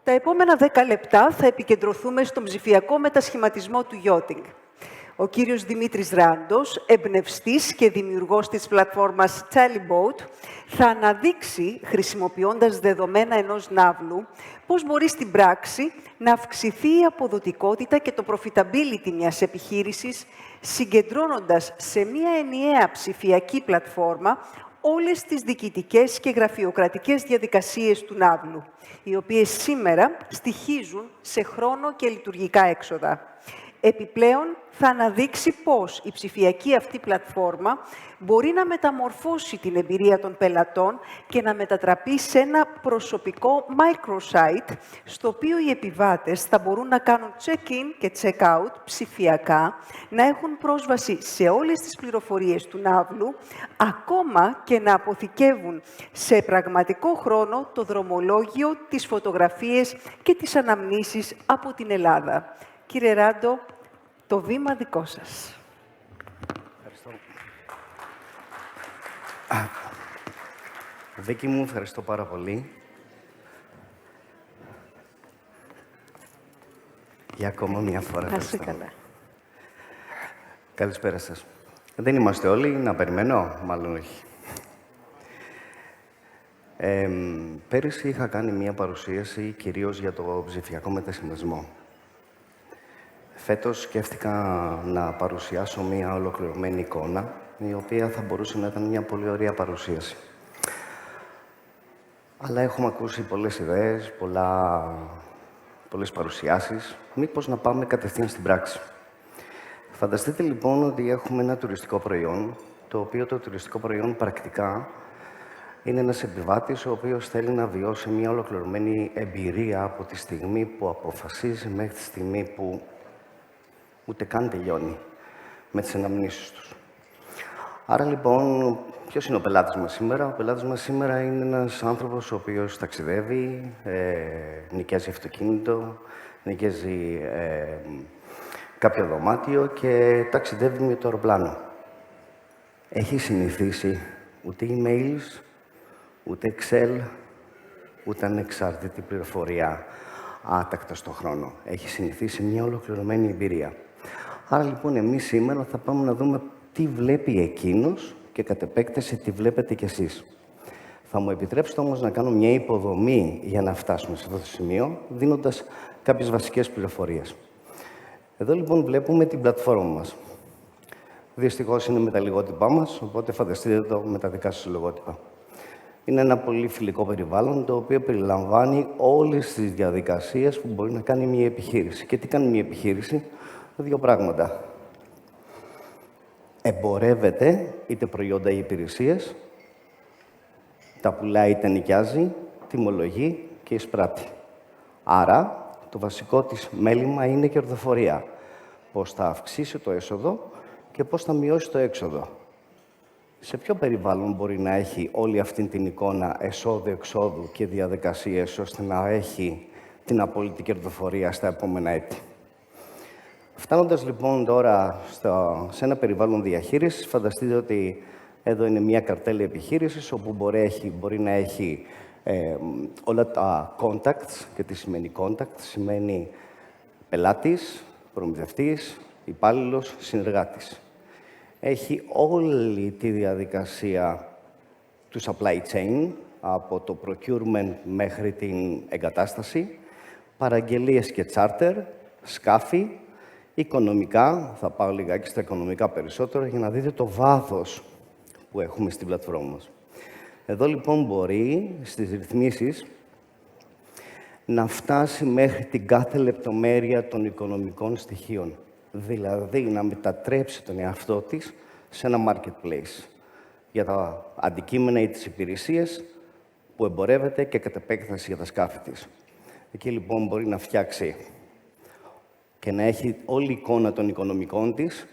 Τα επόμενα 10 λεπτά θα επικεντρωθούμε στον ψηφιακό μετασχηματισμό του yachting. Ο κύριος Δημήτρης Ράντος, εμπνευστής και δημιουργός της πλατφόρμας Tallyboat, θα αναδείξει, χρησιμοποιώντας δεδομένα ενός ναύλου, πώς μπορεί στην πράξη να αυξηθεί η αποδοτικότητα και το profitability μιας επιχείρησης, συγκεντρώνοντας σε μια ενιαία ψηφιακή πλατφόρμα όλες τις διοικητικές και γραφειοκρατικές διαδικασίες του ναύλου, οι οποίες σήμερα στοιχίζουν σε χρόνο και λειτουργικά έξοδα. Επιπλέον, θα αναδείξει πώς η ψηφιακή αυτή πλατφόρμα μπορεί να μεταμορφώσει την εμπειρία των πελατών και να μετατραπεί σε ένα προσωπικό microsite, στο οποίο οι επιβάτες θα μπορούν να κάνουν check-in και check-out ψηφιακά, να έχουν πρόσβαση σε όλες τις πληροφορίες του ναύλου, ακόμα και να αποθηκεύουν σε πραγματικό χρόνο το δρομολόγιο, τις φωτογραφίες και τις αναμνήσεις από την Ελλάδα. Κύριε Ράντο, το βήμα δικό σας. Ευχαριστώ. Βίκη μου, ευχαριστώ πάρα πολύ. Για ακόμα μια φορά. Να είστε καλά. Καλησπέρα σας. Δεν είμαστε όλοι, να περιμένω, μάλλον όχι. Πέρυσι είχα κάνει μια παρουσίαση κυρίως για το ψηφιακό μετασχηματισμό. Φέτος σκέφτηκα να παρουσιάσω μια ολοκληρωμένη εικόνα, η οποία θα μπορούσε να ήταν μια πολύ ωραία παρουσίαση. Αλλά έχουμε ακούσει πολλές ιδέες, πολλές παρουσιάσεις. Μήπως να πάμε κατευθείαν στην πράξη. Φανταστείτε λοιπόν ότι έχουμε ένα τουριστικό προϊόν, το οποίο το τουριστικό προϊόν πρακτικά είναι ένας επιβάτης ο οποίος θέλει να βιώσει μια ολοκληρωμένη εμπειρία από τη στιγμή που αποφασίζει μέχρι τη στιγμή που ούτε καν τελειώνει με τις αναμνήσεις τους. Άρα λοιπόν, ποιος είναι ο πελάτης μας σήμερα? Ο πελάτης μας σήμερα είναι ένας άνθρωπος ο οποίος ταξιδεύει, νοικιάζει αυτοκίνητο, νοικιάζει κάποιο δωμάτιο και ταξιδεύει με το αεροπλάνο. Έχει συνηθίσει ούτε emails, ούτε Excel, ούτε ανεξάρτητη πληροφορία άτακτα στον χρόνο. Έχει συνηθίσει μια ολοκληρωμένη εμπειρία. Άρα λοιπόν εμείς σήμερα θα πάμε να δούμε τι βλέπει εκείνος και κατ' επέκταση τι βλέπετε κι εσείς. Θα μου επιτρέψετε όμως να κάνω μια υποδομή για να φτάσουμε σε αυτό το σημείο, δίνοντας κάποιες βασικές πληροφορίες. Εδώ λοιπόν βλέπουμε την πλατφόρμα μας. Δυστυχώς είναι με τα λογότυπά μας, οπότε φανταστείτε το με τα δικά σας λογότυπα. Είναι ένα πολύ φιλικό περιβάλλον, το οποίο περιλαμβάνει όλες τις διαδικασίες που μπορεί να κάνει μια επιχείρηση. Και τι κάνει μια επιχείρηση? Δύο πράγματα. Εμπορεύεται είτε προϊόντα ή υπηρεσίες, τα πουλάει είτε νοικιάζει, τιμολογεί και εισπράττει. Άρα, το βασικό της μέλημα είναι η κερδοφορία. Πώς θα αυξήσει το έσοδο και πώς θα μειώσει το έξοδο. Σε ποιο περιβάλλον μπορεί να έχει όλη αυτή την εικόνα εσόδου-εξόδου και διαδικασίες, ώστε να έχει την απόλυτη κερδοφορία στα επόμενα έτη? Φτάνοντας λοιπόν τώρα σε ένα περιβάλλον διαχείρισης, φανταστείτε ότι εδώ είναι μια καρτέλα επιχείρησης, όπου μπορεί να έχει όλα τα contacts. Και τι σημαίνει contact? Σημαίνει πελάτης, προμηθευτής, υπάλληλος, συνεργάτης. Έχει όλη τη διαδικασία του supply chain, από το procurement μέχρι την εγκατάσταση, παραγγελίες και charter, σκάφη, οικονομικά. Θα πάω λιγάκι στα οικονομικά περισσότερο, για να δείτε το βάθος που έχουμε στην πλατφόρμα μας. Εδώ λοιπόν μπορεί στις ρυθμίσεις να φτάσει μέχρι την κάθε λεπτομέρεια των οικονομικών στοιχείων. Δηλαδή να μετατρέψει τον εαυτό της σε ένα marketplace για τα αντικείμενα ή τις υπηρεσίες που εμπορεύεται και κατ' επέκταση για τα σκάφη της. Εκεί λοιπόν μπορεί να φτιάξει και να έχει όλη εικόνα των οικονομικών της,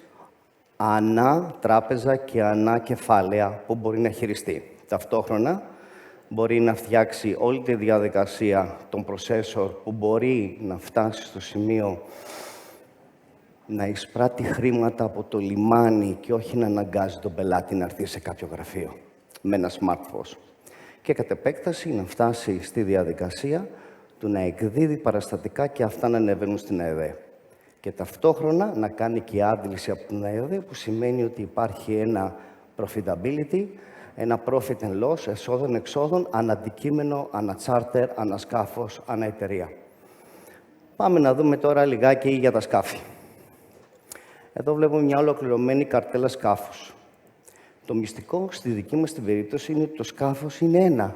ανά τράπεζα και ανά κεφάλαια που μπορεί να χειριστεί. Ταυτόχρονα μπορεί να φτιάξει όλη τη διαδικασία των processor που μπορεί να φτάσει στο σημείο να εισπράττει χρήματα από το λιμάνι και όχι να αναγκάζει τον πελάτη να έρθει σε κάποιο γραφείο με ένα smartphone. Και κατ' επέκταση να φτάσει στη διαδικασία του να εκδίδει παραστατικά και αυτά να ανεβαίνουν στην ΑΕΔ. Και ταυτόχρονα να κάνει και άντληση από την ΑΕΔ, που σημαίνει ότι υπάρχει ένα profitability, ένα profit and loss, εσόδων-εξόδων, αναντικείμενο, ανατσάρτερ, ανασκάφος, αναεταιρεία. Πάμε να δούμε τώρα λιγάκι για τα σκάφη. Εδώ βλέπουμε μια ολοκληρωμένη καρτέλα σκάφους. Το μυστικό στη δική μας την περίπτωση είναι ότι το σκάφος είναι ένα,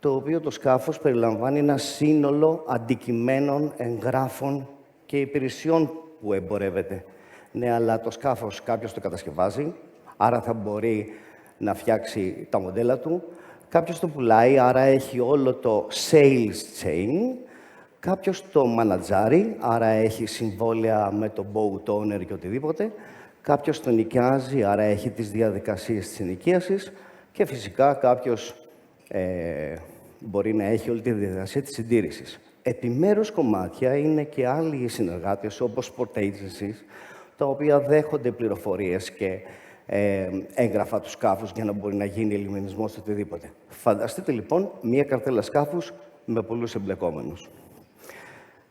το οποίο το σκάφος περιλαμβάνει ένα σύνολο αντικειμένων, εγγράφων και υπηρεσιών που εμπορεύεται. Ναι, αλλά το σκάφος κάποιος το κατασκευάζει, άρα θα μπορεί να φτιάξει τα μοντέλα του. Κάποιος το πουλάει, άρα έχει όλο το sales chain. Κάποιος το μανατζάρει, άρα έχει συμβόλαια με τον boat owner και οτιδήποτε. Κάποιος το νοικιάζει, άρα έχει τις διαδικασίες της ενοικίασης. Και φυσικά κάποιος μπορεί να έχει όλη τη διαδικασία της συντήρησης. Επιμέρους κομμάτια είναι και άλλοι συνεργάτες, όπως sport agencies, τα οποία δέχονται πληροφορίες και έγγραφα του σκάφους για να μπορεί να γίνει ελιμενισμός στο οτιδήποτε. Φανταστείτε λοιπόν μία καρτέλα σκάφους με πολλούς εμπλεκόμενους.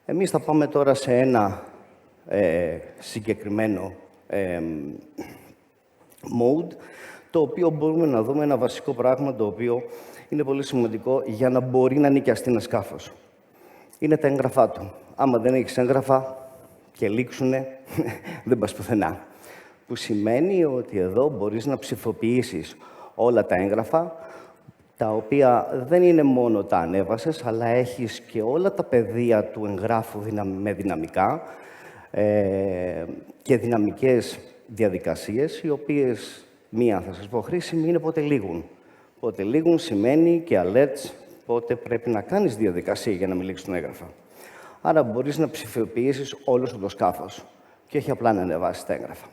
Εμείς θα πάμε τώρα σε ένα συγκεκριμένο mode, το οποίο μπορούμε να δούμε ένα βασικό πράγμα, το οποίο είναι πολύ σημαντικό για να μπορεί να νοικιαστεί ένα σκάφος. Είναι τα έγγραφά του. Άμα δεν έχεις έγγραφα και λήξουνε, δεν πας πουθενά. Που σημαίνει ότι εδώ μπορείς να ψηφοποιήσεις όλα τα έγγραφα, τα οποία δεν είναι μόνο τα ανέβασες, αλλά έχεις και όλα τα πεδία του εγγράφου με δυναμικά και δυναμικές διαδικασίες, οι οποίες, μία θα σας πω χρήσιμη, είναι πότε λήγουν. Πότε λήγουν σημαίνει και alerts, πότε πρέπει να κάνεις διαδικασία για να μην λήξει το έγγραφα. Άρα μπορείς να ψηφιοποιήσεις όλο σου το σκάφος και όχι απλά να ανεβάσεις τα έγγραφα.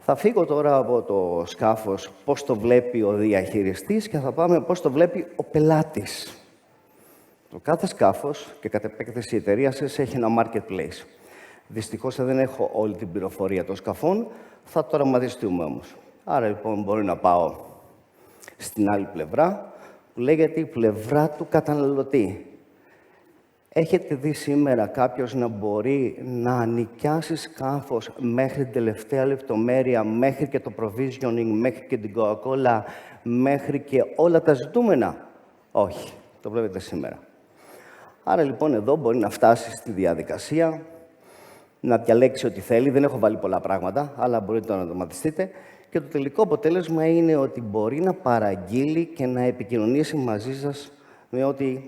Θα φύγω τώρα από το σκάφος πώς το βλέπει ο διαχειριστής και θα πάμε πώς το βλέπει ο πελάτης. Το κάθε σκάφος και κατ' επέκταση η εταιρεία σας έχει ένα marketplace. Δυστυχώς δεν έχω όλη την πληροφορία των σκαφών, θα το οραματιστούμε όμως. Άρα λοιπόν μπορώ να πάω στην άλλη πλευρά, που λέγεται η πλευρά του καταναλωτή. Έχετε δει σήμερα κάποιος να μπορεί να νοικιάσει σκάφος μέχρι την τελευταία λεπτομέρεια, μέχρι και το provisioning, μέχρι και την Coca-Cola, μέχρι και όλα τα ζητούμενα? Όχι, το βλέπετε σήμερα. Άρα λοιπόν εδώ μπορεί να φτάσει στη διαδικασία, να διαλέξει ό,τι θέλει. Δεν έχω βάλει πολλά πράγματα, αλλά μπορείτε να το μαθηθείτε. Και το τελικό αποτέλεσμα είναι ότι μπορεί να παραγγείλει και να επικοινωνήσει μαζί σας με ό,τι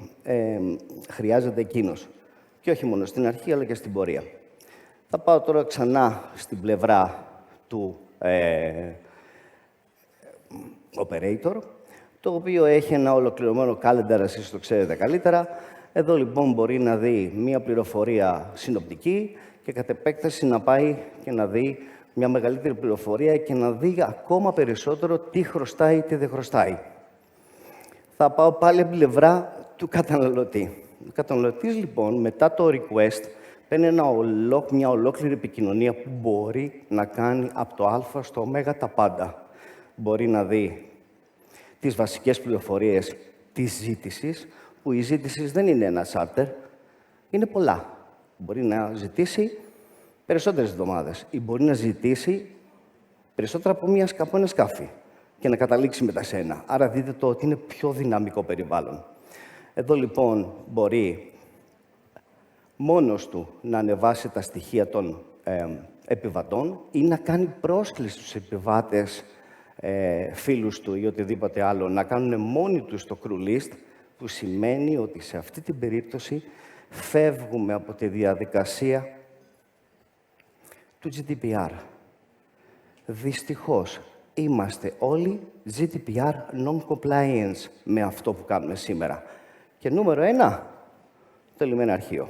χρειάζεται εκείνος. Και όχι μόνο στην αρχή, αλλά και στην πορεία. Θα πάω τώρα ξανά στην πλευρά του operator, το οποίο έχει ένα ολοκληρωμένο calendar, εσείς το ξέρετε καλύτερα. Εδώ λοιπόν μπορεί να δει μία πληροφορία συνοπτική και κατ' επέκταση να πάει και να δει μια μεγαλύτερη πληροφορία και να δει ακόμα περισσότερο τι χρωστάει, τι δεν χρωστάει. Θα πάω πάλι από την πλευρά του καταναλωτή. Ο καταναλωτής, λοιπόν, μετά το request, παίρνει μια ολόκληρη επικοινωνία που μπορεί να κάνει από το α στο ω τα πάντα. Μπορεί να δει τις βασικές πληροφορίες της ζήτησης, που η ζήτηση δεν είναι ένα charter, είναι πολλά. Μπορεί να ζητήσει περισσότερες εβδομάδες ή μπορεί να ζητήσει περισσότερα από ένα σκάφι και να καταλήξει μετά σε ένα. Άρα δείτε το ότι είναι πιο δυναμικό περιβάλλον. Εδώ λοιπόν μπορεί μόνος του να ανεβάσει τα στοιχεία των επιβατών ή να κάνει πρόσκληση στους επιβάτες, φίλους του ή οτιδήποτε άλλο, να κάνουν μόνοι τους το crew list, που σημαίνει ότι σε αυτή την περίπτωση φεύγουμε από τη διαδικασία του GDPR. Δυστυχώς, είμαστε όλοι GDPR non-compliance με αυτό που κάνουμε σήμερα. Και νούμερο 1, το λιμένα αρχείο.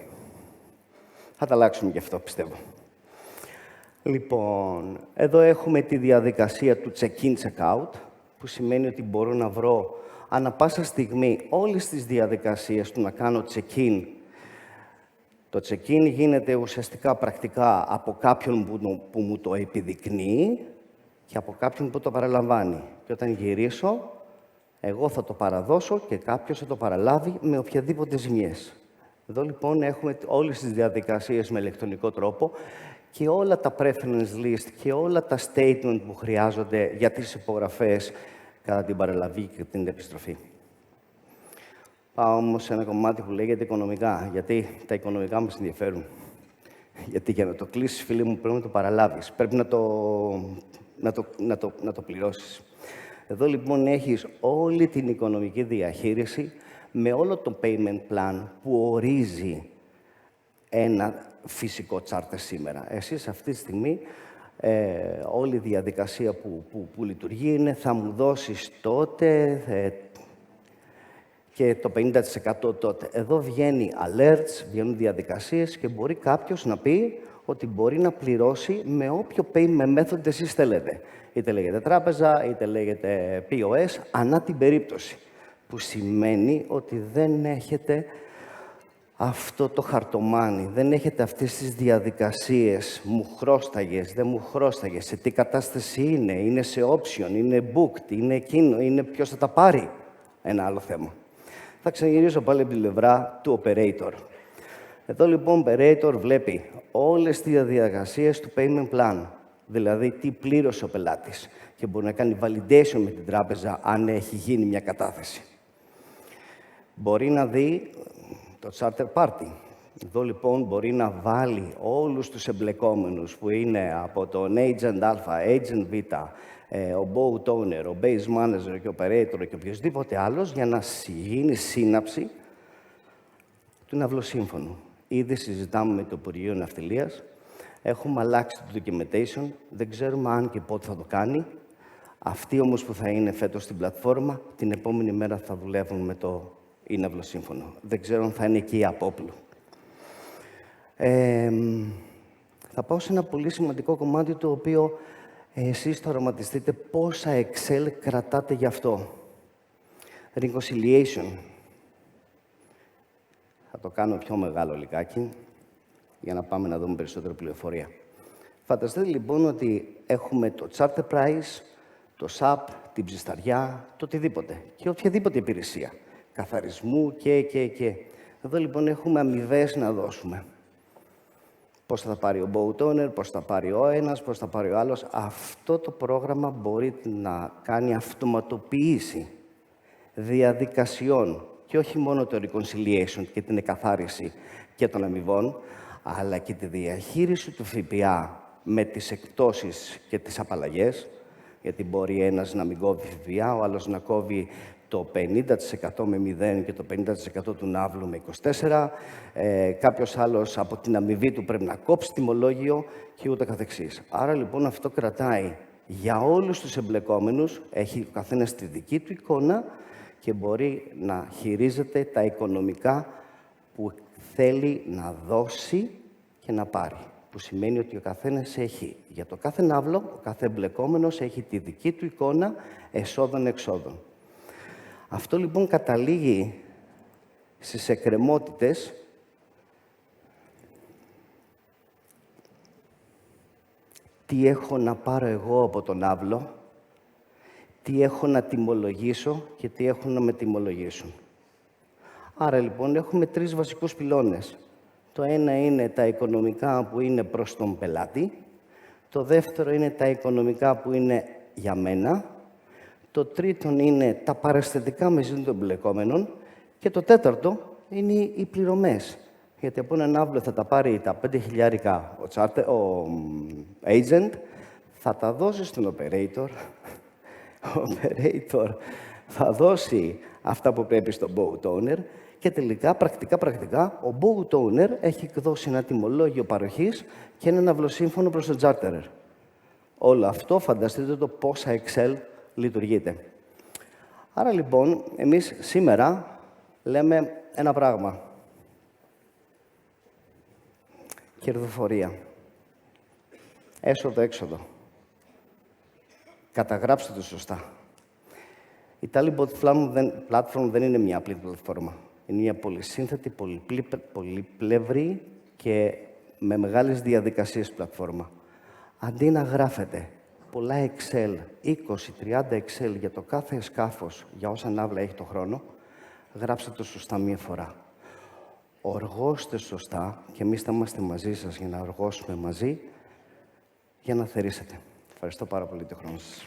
Θα τα αλλάξουμε και αυτό, πιστεύω. Λοιπόν, εδώ έχουμε τη διαδικασία του check-in, check-out, που σημαίνει ότι μπορώ να βρω ανά πάσα στιγμή όλες τις διαδικασίες του να κάνω check-in. Το check-in γίνεται ουσιαστικά πρακτικά από κάποιον που μου το επιδεικνύει και από κάποιον που το παραλαμβάνει. Και όταν γυρίσω, εγώ θα το παραδώσω και κάποιος θα το παραλάβει με οποιαδήποτε ζημιές. Εδώ λοιπόν έχουμε όλες τις διαδικασίες με ηλεκτρονικό τρόπο και όλα τα preference list και όλα τα statement που χρειάζονται για τις υπογραφές κατά την παραλαβή και την επιστροφή. Πάω όμως σε ένα κομμάτι που λέγεται οικονομικά, γιατί τα οικονομικά μας ενδιαφέρουν. Γιατί για να το κλείσεις, φίλοι μου, πρέπει να το παραλάβεις. Πρέπει να το πληρώσεις. Εδώ λοιπόν έχεις όλη την οικονομική διαχείριση με όλο το payment plan που ορίζει ένα φυσικό charter σήμερα. Εσείς αυτή τη στιγμή, όλη η διαδικασία που λειτουργεί είναι θα μου δώσεις τότε και το 50% τότε. Εδώ βγαίνει alerts, βγαίνουν διαδικασίες και μπορεί κάποιος να πει ότι μπορεί να πληρώσει με όποιο payment method εσείς θέλετε. Είτε λέγεται τράπεζα, είτε λέγεται POS, ανά την περίπτωση. Που σημαίνει ότι δεν έχετε αυτό το χαρτομάνι, δεν έχετε αυτές τις διαδικασίες, μου χρώσταγες, δεν μου χρώσταγες, σε τι κατάσταση είναι σε option, είναι booked, είναι εκείνο, είναι ποιος θα τα πάρει. Ένα άλλο θέμα. Θα ξαναγυρίσω πάλι από την πλευρά του operator. Εδώ λοιπόν ο operator βλέπει όλες τις διαδικασίες του payment plan, δηλαδή τι πλήρωσε ο πελάτης και μπορεί να κάνει validation με την τράπεζα αν έχει γίνει μια κατάθεση. Μπορεί να δει το charter party. Εδώ λοιπόν μπορεί να βάλει όλους τους εμπλεκόμενους που είναι από τον agent Α, agent Β, ο boat owner, ο base manager και ο operator και οποιοδήποτε άλλος για να γίνει σύναψη του ναυλοσύμφωνου. Ήδη συζητάμε με το Υπουργείο Ναυτιλίας, έχουμε αλλάξει το documentation, δεν ξέρουμε αν και πότε θα το κάνει. Αυτοί όμως που θα είναι φέτος στην πλατφόρμα, την επόμενη μέρα θα δουλεύουν με το ναυλοσύμφωνο. Δεν ξέρω αν θα είναι εκεί από όπλου. Θα πάω σε ένα πολύ σημαντικό κομμάτι το οποίο εσείς θα οραματιστείτε πόσα Excel κρατάτε γι' αυτό. Reconciliation. Θα το κάνω πιο μεγάλο λιγάκι, για να πάμε να δούμε περισσότερη πληροφορία. Φανταστείτε λοιπόν ότι έχουμε το charter price, το SAP, την ψισταριά, το οτιδήποτε και οποιαδήποτε υπηρεσία. Καθαρισμού και. Εδώ λοιπόν έχουμε αμοιβές να δώσουμε. Πώς θα πάρει ο boat owner, πώς θα πάρει ο ένας, πώς θα πάρει ο άλλος. Αυτό το πρόγραμμα μπορεί να κάνει αυτοματοποίηση διαδικασιών και όχι μόνο το reconciliation και την εκαθάριση και των αμοιβών, αλλά και τη διαχείριση του ΦΠΑ με τις εκπτώσεις και τις απαλλαγές, γιατί μπορεί ένας να μην κόβει ΦΠΑ, ο άλλος να κόβει το 50% με 0 και το 50% του ναύλου με 24, κάποιος άλλος από την αμοιβή του πρέπει να κόψει τιμολόγιο και ούτω καθεξής. Άρα λοιπόν αυτό κρατάει για όλους τους εμπλεκόμενους, έχει ο καθένας τη δική του εικόνα και μπορεί να χειρίζεται τα οικονομικά που θέλει να δώσει και να πάρει. Που σημαίνει ότι ο καθένας έχει, για το κάθε ναύλο, ο κάθε εμπλεκόμενος έχει τη δική του εικόνα εσόδων-εξόδων. Αυτό λοιπόν καταλήγει στις εκκρεμότητες τι έχω να πάρω εγώ από τον ναύλο, τι έχω να τιμολογήσω και τι έχω να με τιμολογήσουν. Άρα λοιπόν έχουμε τρεις βασικούς πυλώνες. Το ένα είναι τα οικονομικά που είναι προς τον πελάτη, το δεύτερο είναι τα οικονομικά που είναι για μένα, το τρίτο είναι τα παραισθητικά μεταξύ των εμπλεκόμενων και το τέταρτο είναι οι πληρωμές. Γιατί από έναν ναύλο θα τα πάρει τα 5.000 ο agent, θα τα δώσει στον operator, ο operator θα δώσει αυτά που πρέπει στον boat owner και τελικά, πρακτικά, ο boat owner έχει εκδώσει ένα τιμολόγιο παροχής και ένα ναυλοσύμφωνο προς τον charterer. Όλο αυτό, φανταστείτε το πόσα Excel λειτουργείται. Άρα λοιπόν, εμείς σήμερα λέμε ένα πράγμα. Κερδοφορία. Έσοδο-έξοδο. Καταγράψτε το σωστά. Η Talibot Platform δεν είναι μια απλή πλατφόρμα. Είναι μια πολυσύνθετη, πολυπλευρή και με μεγάλες διαδικασίες πλατφόρμα. Αντί να γράφετε πολλά Excel, 20-30 Excel για το κάθε σκάφος, για όσα ναύλα έχει το χρόνο, γράψτε το σωστά μία φορά. οργώστε σωστά και εμείς θα είμαστε μαζί σας για να οργώσουμε μαζί, για να θερήσετε. Ευχαριστώ πάρα πολύ τον χρόνο σας.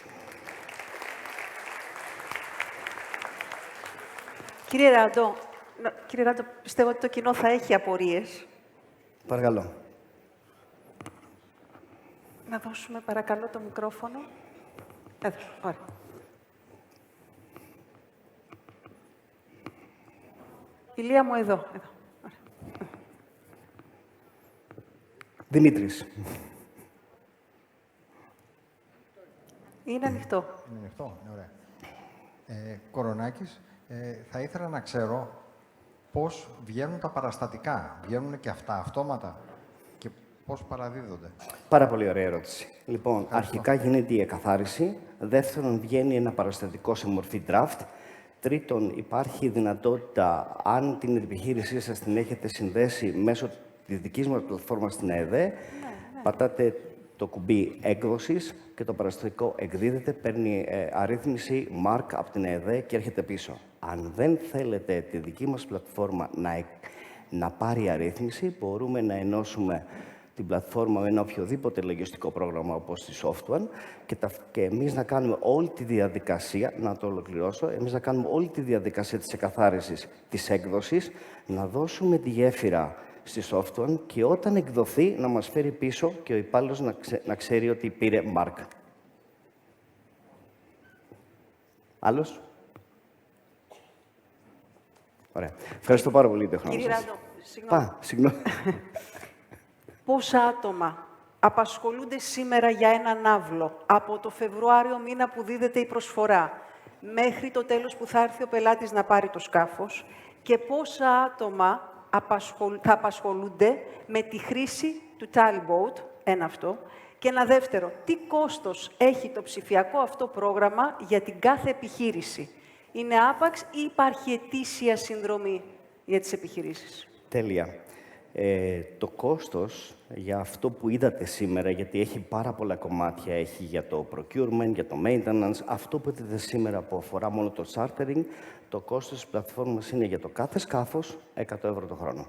Κύριε Ράντο, πιστεύω ότι το κοινό θα έχει απορίες. Παρακαλώ. Να δώσουμε παρακαλώ το μικρόφωνο. Εδώ, ωραία. Ηλία μου, εδώ. Ωραία. Δημήτρης. Είναι ανοιχτό. Είναι ανοιχτό, είναι ωραία. Κορονάκης, θα ήθελα να ξέρω πώς βγαίνουν τα παραστατικά. Βγαίνουν και αυτά αυτόματα και πώς παραδίδονται. Πάρα πολύ ωραία ερώτηση. Λοιπόν, αρχικά γίνεται η εκαθάριση. Δεύτερον, βγαίνει ένα παραστατικό σε μορφή draft. Τρίτον, υπάρχει η δυνατότητα, αν την επιχείρησή σας την έχετε συνδέσει μέσω της δικής μας πλατφόρμας στην ΕΕΔΕ, πατάτε το κουμπί έκδοσης και το παραστατικό εκδίδεται, παίρνει αρρύθμιση, mark από την ΕΕΔΕ και έρχεται πίσω. Αν δεν θέλετε τη δική μας πλατφόρμα να πάρει αρρύθμιση, μπορούμε να ενώσουμε την πλατφόρμα με ένα οποιοδήποτε λογιστικό πρόγραμμα όπως τη Software και εμείς να κάνουμε όλη τη διαδικασία, να το ολοκληρώσω, εμείς να κάνουμε όλη τη διαδικασία της εκαθάρισης της έκδοσης, να δώσουμε τη γέφυρα στη Software και όταν εκδοθεί να μας φέρει πίσω και ο υπάλληλος να ξέρει ότι πήρε mark. Άλλος? Ωραία. Ευχαριστώ πάρα πολύ για τον χρόνο Κύριε σας. Ράντο, συγγνώμη. Πόσα άτομα απασχολούνται σήμερα για έναν άβλο από το Φεβρουάριο μήνα που δίδεται η προσφορά μέχρι το τέλος που θα έρθει ο πελάτης να πάρει το σκάφος και πόσα άτομα θα απασχολούνται με τη χρήση του Tallyboat, ένα αυτό, και ένα δεύτερο, τι κόστος έχει το ψηφιακό αυτό πρόγραμμα για την κάθε επιχείρηση. Είναι άπαξ ή υπάρχει ετήσια συνδρομή για τις επιχειρήσεις? Τέλεια. Το κόστος για αυτό που είδατε σήμερα, γιατί έχει πάρα πολλά κομμάτια, έχει για το procurement, για το maintenance, αυτό που είδατε σήμερα που αφορά μόνο το chartering, το κόστος της πλατφόρμας είναι για το κάθε σκάφος 100 ευρώ το χρόνο.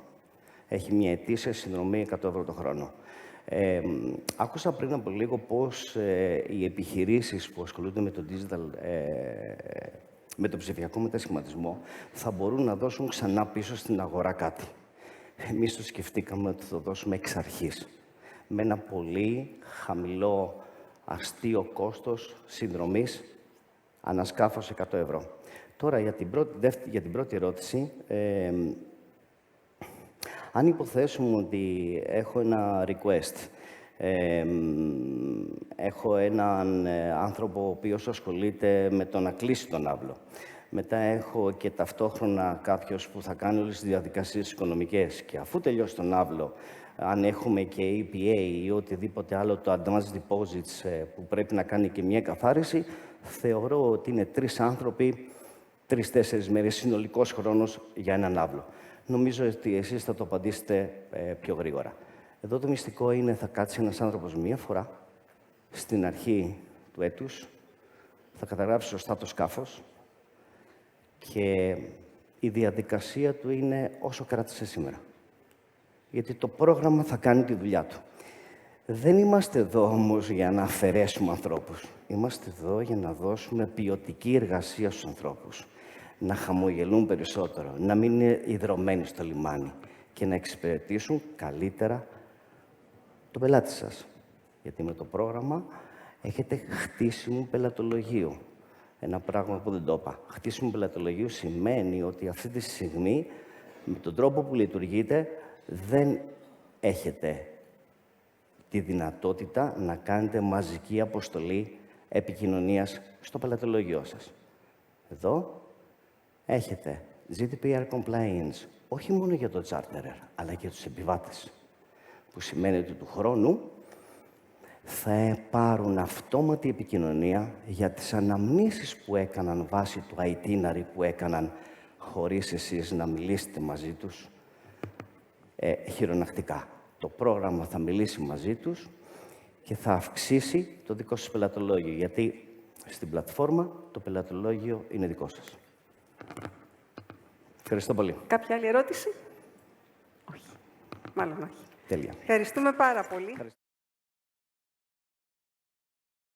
Έχει μια ετήσια συνδρομή 100 ευρώ το χρόνο. Άκουσα πριν από λίγο πώς οι επιχειρήσεις που ασχολούνται με το digital, με το ψηφιακό μετασχηματισμό, θα μπορούν να δώσουν ξανά πίσω στην αγορά κάτι. Εμείς το σκεφτήκαμε ότι θα το δώσουμε εξ αρχής, με ένα πολύ χαμηλό αστείο κόστος συνδρομής ανασκάφος 100 ευρώ. Τώρα, για την πρώτη ερώτηση, αν υποθέσουμε ότι έχω ένα request, έχω έναν άνθρωπο ο οποίος ασχολείται με το να κλείσει τον άβλο. Μετά έχω και ταυτόχρονα κάποιος που θα κάνει όλες τις διαδικασίες οικονομικές. Και αφού τελειώσει τον άβλο, αν έχουμε και EPA ή οτιδήποτε άλλο, το advanced deposits που πρέπει να κάνει και μια καθάριση, θεωρώ ότι είναι 3 άνθρωποι, 3-4 μέρες συνολικός χρόνος για έναν άβλο. Νομίζω ότι εσείς θα το απαντήσετε πιο γρήγορα. Εδώ το μυστικό είναι θα κάτσει ένας άνθρωπος μία φορά, στην αρχή του έτους, θα καταγράψει σωστά το σκάφος, και η διαδικασία του είναι όσο κράτησε σήμερα. Γιατί το πρόγραμμα θα κάνει τη δουλειά του. Δεν είμαστε εδώ όμως για να αφαιρέσουμε ανθρώπους. Είμαστε εδώ για να δώσουμε ποιοτική εργασία στους ανθρώπους. Να χαμογελούν περισσότερο, να μην είναι ιδρωμένοι στο λιμάνι και να εξυπηρετήσουν καλύτερα τον πελάτη σας. Γιατί με το πρόγραμμα έχετε χτίσιμο πελατολογίου. Ένα πράγμα που δεν το είπα. Χτίσιμο πελατολογίου σημαίνει ότι αυτή τη στιγμή, με τον τρόπο που λειτουργείτε, δεν έχετε τη δυνατότητα να κάνετε μαζική αποστολή επικοινωνίας στο πελατολογιό σας. Εδώ έχετε GDPR compliance, όχι μόνο για το charterer, αλλά και για τους επιβάτες. Που σημαίνει ότι του χρόνου θα πάρουν αυτόματη επικοινωνία για τις αναμνήσεις που έκαναν βάσει του itinerary που έκαναν χωρίς εσείς να μιλήσετε μαζί τους χειρονακτικά. Το πρόγραμμα θα μιλήσει μαζί τους και θα αυξήσει το δικό σας πελατολόγιο, γιατί στην πλατφόρμα το πελατολόγιο είναι δικό σας. Ευχαριστώ πολύ. Κάποια άλλη ερώτηση? Μάλλον όχι. Τέλεια. Ευχαριστούμε πάρα πολύ.